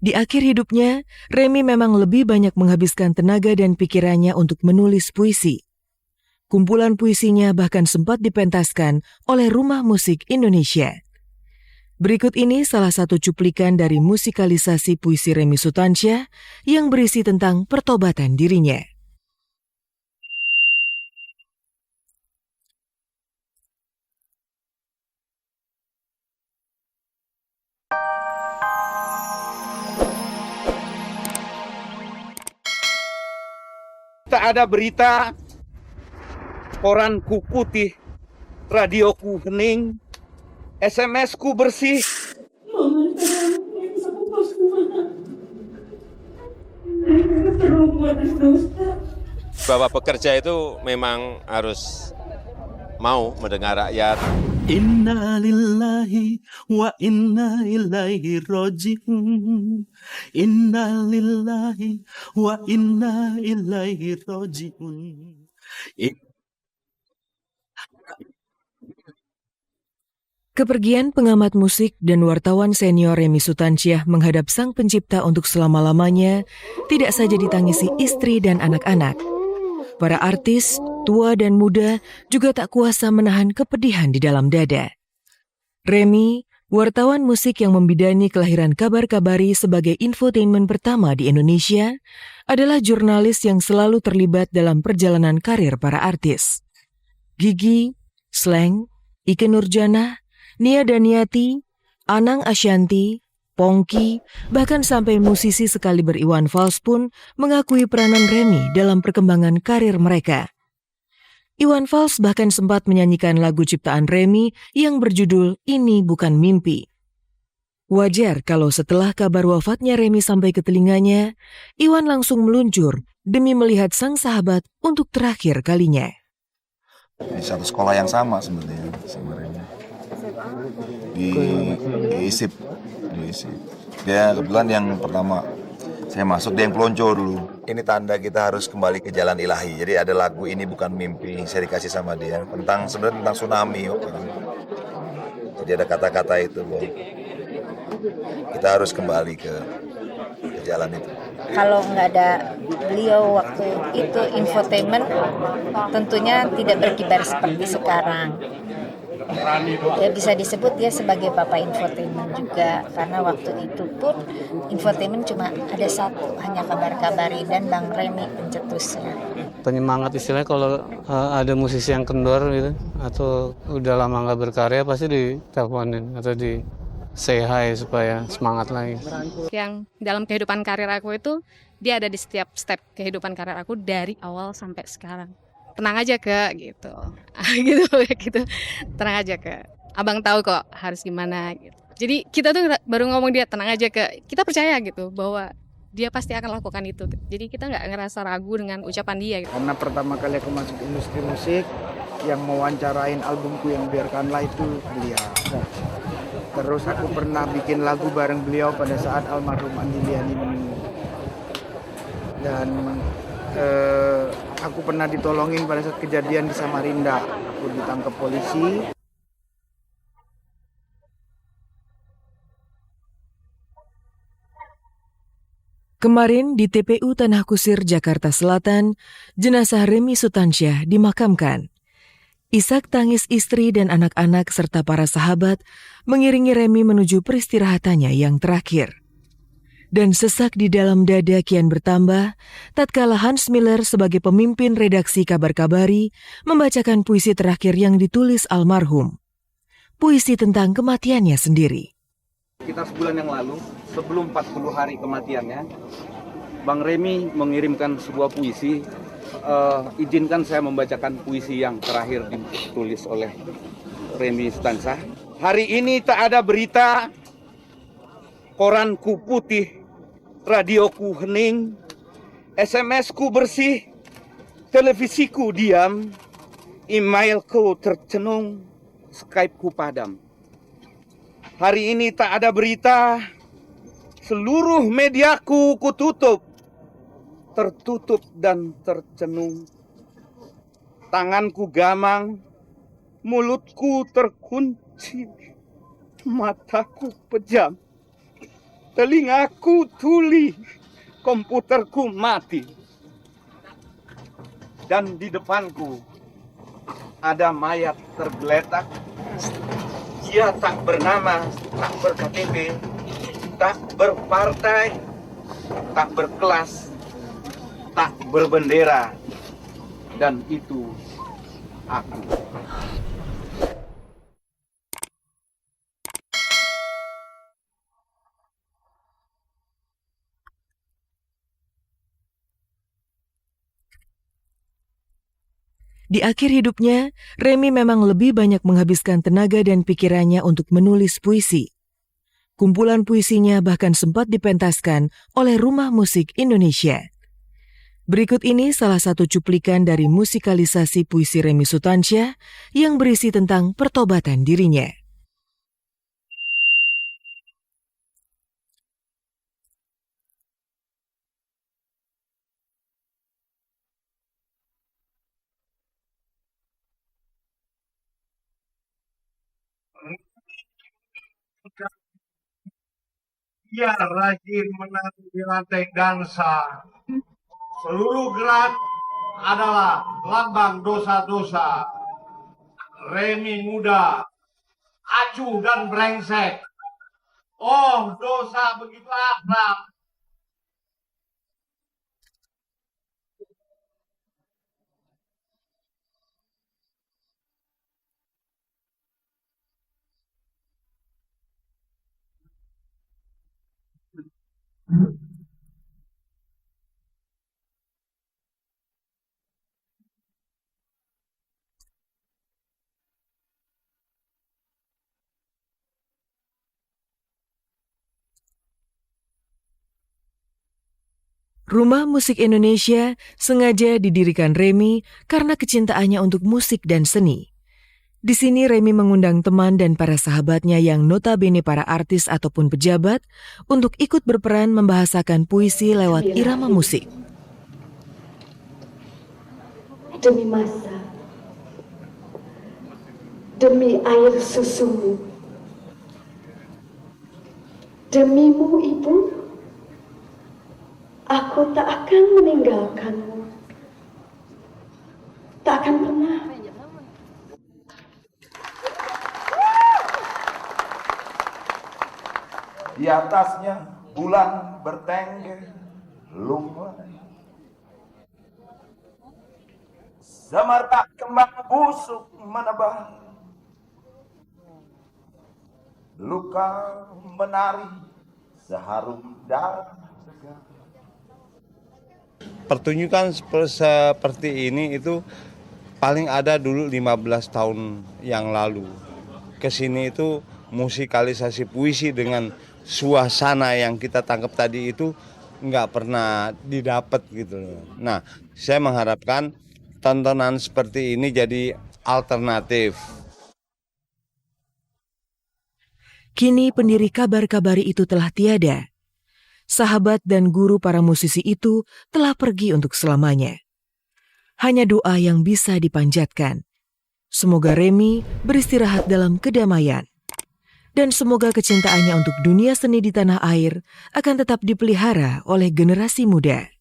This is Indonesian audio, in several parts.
Di akhir hidupnya, Remy memang lebih banyak menghabiskan tenaga dan pikirannya untuk menulis puisi. Kumpulan puisinya bahkan sempat dipentaskan oleh Rumah Musik Indonesia. Berikut ini salah satu cuplikan dari musikalisasi puisi Remy Sutansyah yang berisi tentang pertobatan dirinya. Tak ada berita, koranku putih, radioku hening, SMS-ku bersih. Bahwa pekerja itu memang harus mau mendengar rakyat. Inna lillahi wa inna ilaihi roji'un. Inna lillahi wa inna ilaihi roji'un. Kepergian pengamat musik dan wartawan senior Remy Sutansyah menghadap Sang Pencipta untuk selama-lamanya tidak saja ditangisi istri dan anak-anak. Para artis, tua dan muda, juga tak kuasa menahan kepedihan di dalam dada. Remy, wartawan musik yang membidani kelahiran Kabar Kabari sebagai infotainment pertama di Indonesia, adalah jurnalis yang selalu terlibat dalam perjalanan karir para artis. Gigi, Slank, Ikke Nurjanah, Nia Daniati, Anang Ashanti, Pongki, bahkan sampai musisi sekaliber Iwan Fals pun mengakui peranan Remy dalam perkembangan karir mereka. Iwan Fals bahkan sempat menyanyikan lagu ciptaan Remy yang berjudul Ini Bukan Mimpi. Wajar kalau setelah kabar wafatnya Remy sampai ke telinganya, Iwan langsung meluncur demi melihat sang sahabat untuk terakhir kalinya. Di satu sekolah yang sama sebenarnya sama Remy. Di ISIP. Dia kebetulan yang pertama saya masuk, dia yang pelonco dulu. Ini tanda kita harus kembali ke jalan ilahi. Jadi ada lagu Ini Bukan Mimpi, saya dikasih sama dia sebenarnya tentang tsunami. Jadi ada kata-kata itu bahwa kita harus kembali ke jalan itu. Kalau nggak ada beliau waktu itu infotainment tentunya tidak berkibar seperti sekarang. Ya bisa disebut dia sebagai bapak infotainment juga, karena waktu itu pun infotainment cuma ada satu, hanya Kabar Kabari dan Bang Remy pencetusnya. Penyemangat istilahnya kalau ada musisi yang kendor gitu atau udah lama nggak berkarya pasti diteleponin atau di say hi supaya semangat lagi. Yang dalam kehidupan karir aku itu dia ada di setiap step kehidupan karir aku dari awal sampai sekarang. Tenang aja Kak, gitu. gitu. Tenang aja Kak. Abang tahu kok harus gimana gitu. Jadi kita tuh baru ngomong dia tenang aja Kak. Kita percaya gitu bahwa dia pasti akan lakukan itu. Jadi kita nggak ngerasa ragu dengan ucapan dia gitu. Karena pertama kali aku masuk industri musik, yang mewawancarain albumku yang Biarkanlah itu beliau. Terus aku pernah bikin lagu bareng beliau pada saat almarhum Andi Liani meninggal. Dan aku pernah ditolongin pada saat kejadian di Samarinda. Aku ditangkap polisi. Kemarin di TPU Tanah Kusir, Jakarta Selatan, jenazah Remy Sutansyah dimakamkan. Isak tangis istri dan anak-anak serta para sahabat mengiringi Remy menuju peristirahatannya yang terakhir. Dan sesak di dalam dada kian bertambah tatkala Hans Miller sebagai pemimpin redaksi Kabar Kabari membacakan puisi terakhir yang ditulis almarhum. Puisi tentang kematiannya sendiri. Sekitar sebulan yang lalu, sebelum 40 hari kematiannya, Bang Remy mengirimkan sebuah puisi. Izinkan saya membacakan puisi yang terakhir ditulis oleh Remy Sutansyah. Hari ini tak ada berita, koranku putih, radioku hening, SMS-ku bersih, televisiku diam, emailku tercenung, Skype-ku padam. Hari ini tak ada berita, seluruh mediaku kututup, tertutup dan tercenung. Tanganku gamang, mulutku terkunci, mataku pejam. Telingaku tuli, komputerku mati. Dan di depanku ada mayat tergeletak. Dia tak bernama, tak ber-KTP, tak berpartai, tak berkelas, tak berbendera. Dan itu aku. Di akhir hidupnya, Remy memang lebih banyak menghabiskan tenaga dan pikirannya untuk menulis puisi. Kumpulan puisinya bahkan sempat dipentaskan oleh Rumah Musik Indonesia. Berikut ini salah satu cuplikan dari musikalisasi puisi Remy Sutansyah yang berisi tentang pertobatan dirinya. Ia rajin menari di lantai dansa. Seluruh gerak adalah lambang dosa-dosa. Remy muda, acuh dan brengsek. Oh, dosa begitu akrab. Rumah Musik Indonesia sengaja didirikan Remy karena kecintaannya untuk musik dan seni. Di sini Remy mengundang teman dan para sahabatnya yang notabene para artis ataupun pejabat untuk ikut berperan membahasakan puisi lewat irama musik. Demi masa, demi air susumu, demimu ibu, aku tak akan meninggalkanmu, tak akan pernah. Di atasnya bulan bertengger lumai, semerbak kembang busuk menebal, luka menari seharum darah segar. Pertunjukan seperti ini itu paling ada dulu 15 tahun yang lalu. Kesini itu musikalisasi puisi dengan suasana yang kita tangkap tadi itu nggak pernah didapat gitu loh. Nah, saya mengharapkan tontonan seperti ini jadi alternatif. Kini pendiri Kabar-Kabari itu telah tiada. Sahabat dan guru para musisi itu telah pergi untuk selamanya. Hanya doa yang bisa dipanjatkan. Semoga Remy beristirahat dalam kedamaian. Dan semoga kecintaannya untuk dunia seni di tanah air akan tetap dipelihara oleh generasi muda.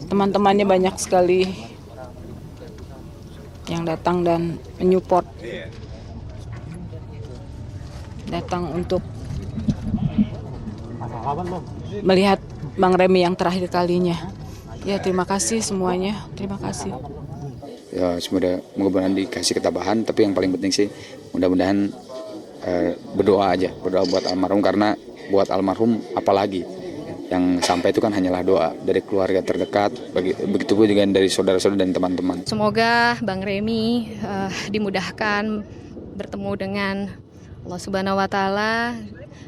Teman-temannya banyak sekali yang datang dan menyupport. Datang untuk melihat Bang Remy yang terakhir kalinya. Ya, terima kasih semuanya. Terima kasih. Ya, semoga mudah-mudahan dikasih ketabahan, tapi yang paling penting sih mudah-mudahan berdoa aja, berdoa buat almarhum, karena buat almarhum apalagi yang sampai itu kan hanyalah doa dari keluarga terdekat, begitu pun juga dari saudara-saudara dan teman-teman. Semoga Bang Remy dimudahkan bertemu dengan Allah Subhanahu wa taala,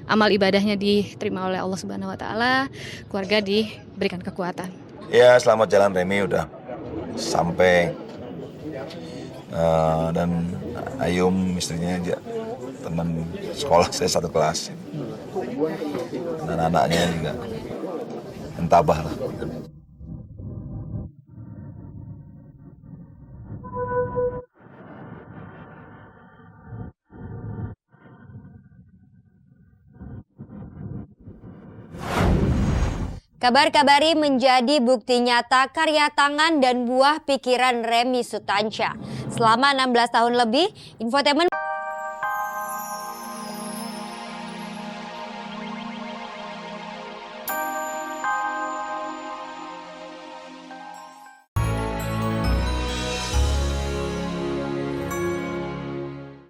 amal ibadahnya diterima oleh Allah Subhanahu wa taala, keluarga diberikan kekuatan. Ya, selamat jalan Remy, udah sampai dan Ayum istrinya aja, teman sekolah saya satu kelas, dan anak-anaknya juga entabah lah. Kabar-kabari menjadi bukti nyata karya tangan dan buah pikiran Remy Sutansyah. Selama 16 tahun lebih, infotainment